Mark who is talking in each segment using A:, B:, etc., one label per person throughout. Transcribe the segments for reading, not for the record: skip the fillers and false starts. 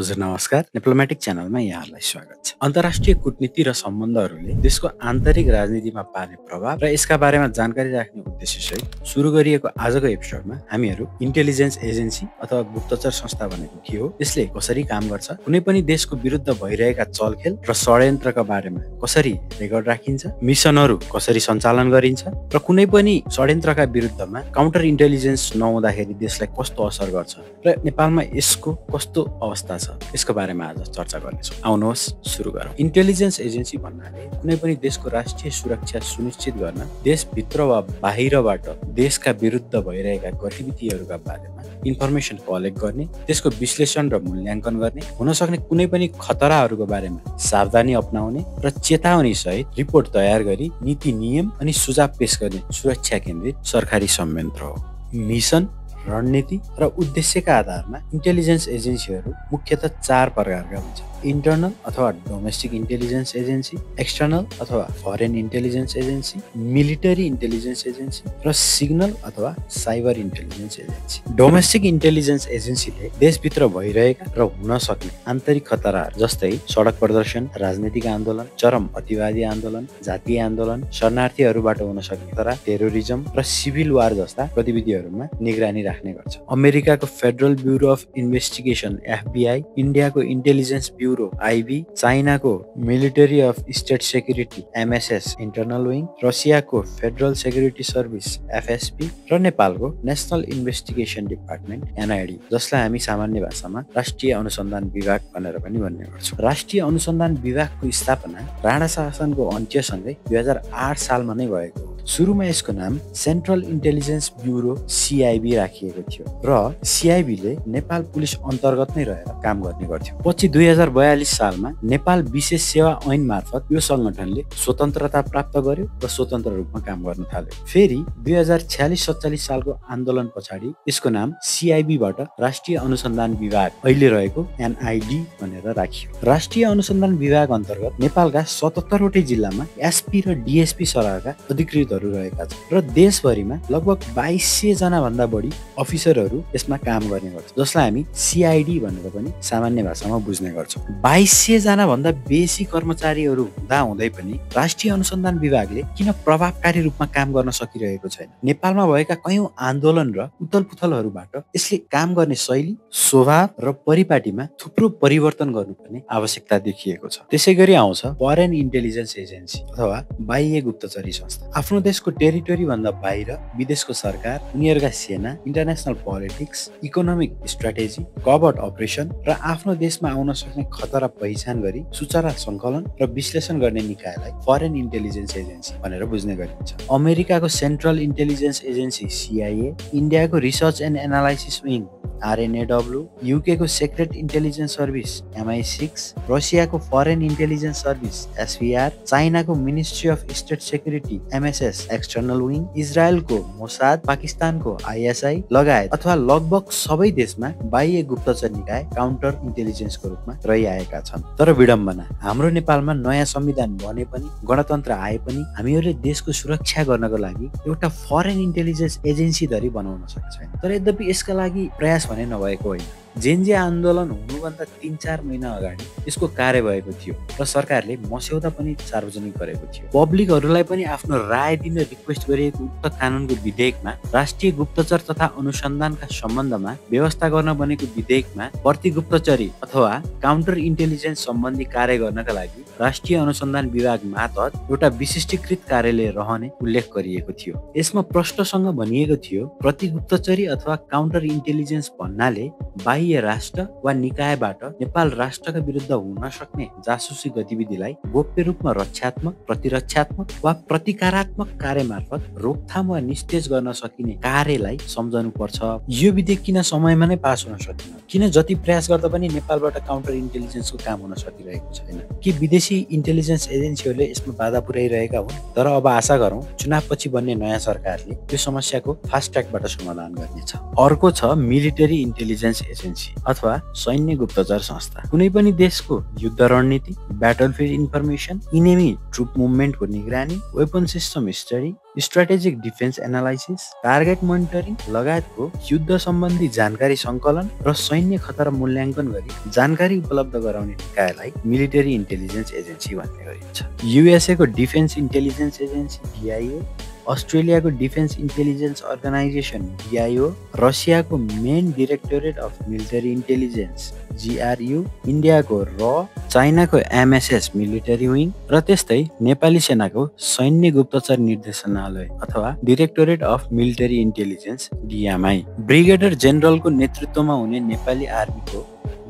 A: हजुर नमस्कार। डिप्लोमेटिक च्यानलमा यहाँहरूलाई स्वागत छ। अन्तर्राष्ट्रिय कूटनीति र सम्बन्धहरूले देशको आन्तरिक राजनीतिमा पार्ने प्रभाव र यसका बारेमा जानकारी राख्ने उद्देश्यसहित सुरु गरिएको आजको एपिसोडमा हामीहरू इन्टेलिजेन्स एजेन्सी अथवा गुप्तचर संस्था भनेको के हो, यसले कसरी काम गर्छ, कुनै पनि देशको विरुद्ध भइरहेका चलखेल र षड्यन्त्रका बारेमा कसरी रेकर्ड राखिन्छ, मिसनहरू कसरी सञ्चालन गरिन्छ र कुनै पनि षड्यन्त्रका विरुद्धमा काउन्टर इन्टेलिजेन्स नहुँदाखेरि देशलाई कस्तो असर गर्छ र नेपालमा यसको कस्तो अवस्था छ, यसको बारेमा आज चर्चा गर्नेछौँ। आउनुहोस् सुरु गरौँ। इन्टेलिजेन्स एजेन्सी भन्नाले कुनै पनि देशको राष्ट्रिय सुरक्षा सुनिश्चित गर्न देशभित्र वा बाहिरबाट देशका विरुद्ध भइरहेका गतिविधिहरूका बारेमा इन्फर्मेसन कलेक्ट गर्ने, त्यसको विश्लेषण र मूल्याङ्कन गर्ने, हुन सक्ने कुनै पनि खतराहरूको बारेमा सावधानी अपनाउने र चेतावनी सहित रिपोर्ट तयार गरी नीति नियम अनि सुझाव पेश गर्ने सुरक्षा केन्द्रित सरकारी संयन्त्र हो। मिसन, रणनीति र उद्देश्यका आधारमा इन्टेलिजेन्स एजेन्सीहरू मुख्यतः 4 प्रकारका हुन्छन्। इन्टर्नल अथवा डोमेस्टिक इन्टेलिजेन्स एजेन्सी, एक्सटर्नल अथवा foreign intelligence agency, military intelligence agency र सिग्नल अथवा cyber intelligence agency. Domestic intelligence एजेन्सीले देशभित्र भइरहेका र हुन सक्ने आन्तरिक खतराहरू जस्तै सडक प्रदर्शन, राजनीतिक आन्दोलन, चरम अतिवादी आन्दोलन, जातीय आन्दोलन, शरणार्थीहरूबाट हुन सक्ने खतरा, टेरोरिजम र सिभिल वार जस्ता गतिविधिहरूमा निगरानी राख्ने गर्छ। अमेरिकाको federal bureau of investigation FBI, इन्डियाको इन्टेलिजेन्स ब्युरो IB, चाइनाको military of state security MSS internal wing, रसियाको फेडरल सेक्युरिटी सर्भिस FSB र नेपालको नेसनल इन्भेस्टिगेसन डिपार्टमेन्ट NID, जसलाई हामी सामान्य भाषामा राष्ट्रिय अनुसन्धान विभाग भनेर पनि भन्ने गर्छौँ। राष्ट्रिय अनुसन्धान विभागको स्थापना राणा शासनको अन्त्यसँगै 2008 सालमा नै भएको हो। सुरुमा यसको नाम सेन्ट्रल इन्टेलिजेन्स ब्युरो CIB राखिएको थियो र CIB ले नेपाल पुलिस अन्तर्गत नै रहेर काम गर्ने गर्थ्यो। पछि 2042 सालमा नेपाल विशेष सेवा ऐन मार्फत यो संगठनले स्वतन्त्रता प्राप्त गर्यो र स्वतन्त्र रूपमा काम गर्न थाल्यो। फेरि 2046-47 सालको आन्दोलन पछाडि यसको नाम CIB बाट राष्ट्रिय अनुसन्धान विभाग, अहिले रहेको NID भनेर राखियो। राष्ट्रिय अनुसन्धान विभाग अन्तर्गत नेपालका 77 वटै जिल्लामा SP र DSP सरहका अधिकृतहरू रहेका छन् र देशभरिमा लगभग 2200 जना भन्दा बढी अफिसरहरू यसमा काम गर्ने गर्छ, जसलाई हामी CID भनेर पनि सामान्य भाषामा बुझ्ने गर्छौँ। 2200 जना भन्दा बेसी कर्मचारीहरू हुँदै पनि राष्ट्रिय अनुसन्धान विभागले किन प्रभावकारी रूपमा काम गर्न सकिरहेको छैन? नेपालमा भएका कयौं आन्दोलन र उथलपुथलहरूबाट यसले काम गर्ने शैली, स्वभाव र परिपाटीमा थुप्रो परिवर्तन गर्नुपर्ने आवश्यकता देखिएको छ। त्यसैगरी आउँछ फरेन इन्टेलिजेन्स एजेन्सी अथवा बाह्य गुप्तचरी संस्था। आफ्नो देशको टेरिटोरी भन्दा बाहिर विदेशको सरकार, उनीहरूका सेना, international politics, economic strategy, covert operation र आफ्नो देशमा आउन सक्ने खतरा पहिचान गरी सूचना सङ्कलन र विश्लेषण गर्ने निकायलाई फरेन इन्टेलिजेन्स एजेन्सी भनेर बुझ्ने गरिन्छ। अमेरिकाको सेन्ट्रल इन्टेलिजेन्स एजेन्सी CIA, इन्डियाको research and analysis wing RNAW, UK को सेक्रेट इन्टेलिजेन्स सर्भिस MI6, रसियाको फरेन इन्टेलिजेन्स सर्भिस SVR, चाइनाको ministry of state security MSS external wing, इजरायलको मोसाद, पाकिस्तानको ISI लगायत अथवा लगभग सबै देशमा बाह्य गुप्तचर निकाय काउन्टर इन्टेलिजेन्सको रूपमा रहिआएका छन्। तर विडम्बना, हाम्रो नेपालमा नयाँ संविधान बने पनि, गणतन्त्र आए पनि हामीहरूले देशको सुरक्षा गर्नको लागि एउटा फरेन इन्टेलिजेन्स एजेन्सी धरि बनाउन सकेका छैन। तर यद्यपि यसका लागि प्रयास भने नभएको होइन। जेन्जी आन्दोलन हुनुभन्दा 3-4 महिना अगाडि यसको कार्य भएको थियो र सरकारले मस्यौदा पनि सार्वजनिक गरेको थियो। पब्लिकहरूलाई पनि आफ्नो राय दिन रिक्वेस्ट गरिएको उक्त कानुनको विधेयकमा राष्ट्रिय गुप्तचर तथा अनुसन्धानका सम्बन्धमा व्यवस्था गर्न बनेको विधेयकमा प्रतिगुप्तचरी अथवा काउन्टर इन्टेलिजेन्स सम्बन्धी कार्य गर्नका लागि राष्ट्रिय अनुसन्धान विभाग मातहत एउटा विशिष्टीकृत कार्यालय रहने उल्लेख गरिएको थियो। यसमा प्रष्टसँग भनिएको थियो, प्रतिगुप्तचरी अथवा काउन्टर इन्टेलिजेन्स भन्नाले बाह्य राष्ट्र वा निकायबाट नेपाल राष्ट्रका विरुद्ध हुन सक्ने जासुसी गतिविधिलाई गोप्य रूपमा रक्षात्मक, प्रतिरक्षात्मक वा प्रतिकारात्मक कार्य मार्फत रोकथाम वा निस्तेज गर्न सकिने कार्यलाई सम्झनु पर्छ। यो विधेयक किन समयमा नै पास हुन सकेन? किन जति प्रयास गर्दा पनि नेपालबाट काउन्टर इन्टेलिजेन्सको काम हुन सकिरहेको छैन? के विदेशी इन्टेलिजेन्स एजेन्सीहरूले यसमा बाधा पुर्याइरहेका हुन्? तर अब आशा गरौँ चुनावपछि बन्ने नयाँ सरकारले यो समस्याको फास्ट ट्र्याकबाट समाधान गर्नेछ। अर्को छ मिलिटरी इन्टेलिजेन्स एजेन्सी एजेन्सी अथवा सैन्य गुप्तचर संस्था। कुनै पनि देशको युद्ध रणनीति, ब्याटलफिल्ड इन्फर्मेसन, इनेमी ट्रुप मुभमेन्टको निगरानी, weapon system study, strategic defence analysis, target monitoring लगायतको युद्ध सम्बन्धी जानकारी सङ्कलन र सैन्य खतरा मूल्याङ्कन गरी जानकारी उपलब्ध गराउने निकायलाई मिलिटरी इन्टेलिजेन्स एजेन्सी भन्ने गरिन्छ। युएसए को डिफेन्स इन्टेलिजेन्स एजेन्सी DIA, अस्ट्रेलियाको डिफेन्स इन्टेलिजेन्स अर्गनाइजेसन DIO, रसियाको main directorate of military intelligence GRU, इन्डियाको र, चाइनाको MSS मिलिटरी विङ र त्यस्तै नेपाली सेनाको सैन्य गुप्तचर निर्देशनालय अथवा directorate of military intelligence DMI। Brigadier जेनरलको नेतृत्वमा हुने नेपाली आर्मीको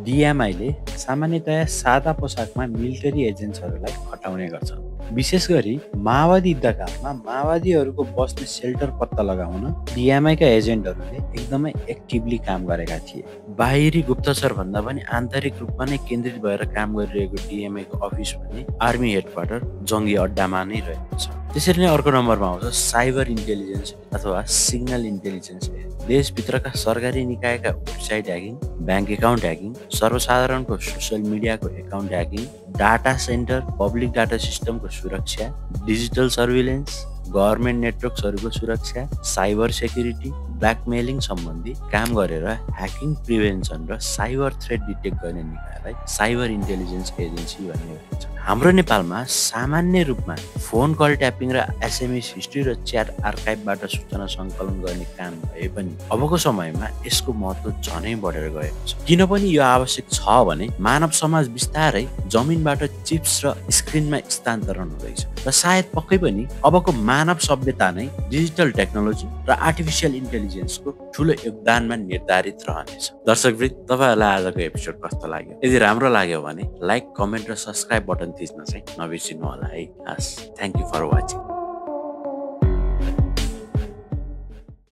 A: DMI ले सामान्यतया सादा पोसाकमा मिलिटरी एजेन्ट्सहरूलाई खटाउने गर्छन्। विशेष गरी माओवादी युद्धकालमा माओवादीहरूको बस्ने सेल्टर पत्ता लगाउन DMI का एजेन्टहरूले एकदमै एक्टिभली काम गरेका थिए। बाहिरी गुप्तचर भन्दा पनि आन्तरिक रूपमा नै केन्द्रित भएर काम गरिरहेको DMI को अफिस भने आर्मी हेडक्वार्टर जङ्गी अड्डामा नै रहेको छ। त्यसरी नै अर्को नम्बरमा आउँछ साइबर इन्टेलिजेन्स अथवा सिग्नल इन्टेलिजेन्स। देशभित्रका सरकारी निकायका website hacking, bank account hacking, सर्वसाधारणको सोसियल मिडियाको account hacking, data centre, public data सिस्टमको सुरक्षा, डिजिटल सर्भिलेन्स, गभर्नमेन्ट नेटवर्क्सहरूको सुरक्षा, साइबर सेक्युरिटी, ब्ल्याकमेलिङ सम्बन्धी काम गरेर ह्याकिङ प्रिभेन्सन र साइबर थ्रेट डिटेक्ट गर्ने निकायलाई साइबर इन्टेलिजेन्स एजेन्सी भन्ने गरिन्छ। हाम्रो नेपालमा सामान्य रूपमा फोन कल ट्यापिङ र SMS हिस्ट्री र च्याट आर्काइभबाट सूचना सङ्कलन गर्ने काम भए पनि अबको समयमा यसको महत्त्व झनै बढेर गएको छ। किनभने यो आवश्यक छ भने मानव समाज बिस्तारै जमिनबाट चिप्स र स्क्रिनमा स्थानान्तरण हुँदैछ र सायद पक्कै पनि अबको मानव सभ्यता नै डिजिटल टेक्नोलोजी र आर्टिफिसियल इन्टेलिजेन्सको ठुलो योगदानमा निर्धारित रहनेछ। दर्शकवृन्द, तपाईहरुलाई आजको एपिसोड कस्तो लाग्यो? यदि राम्रो लाग्यो भने लाइक, कमेन्ट र सब्स्क्राइब बटन थिच्न चाहिँ नबिर्सिनु होला है। हस्, थ्यांक यू फर वाचिङ।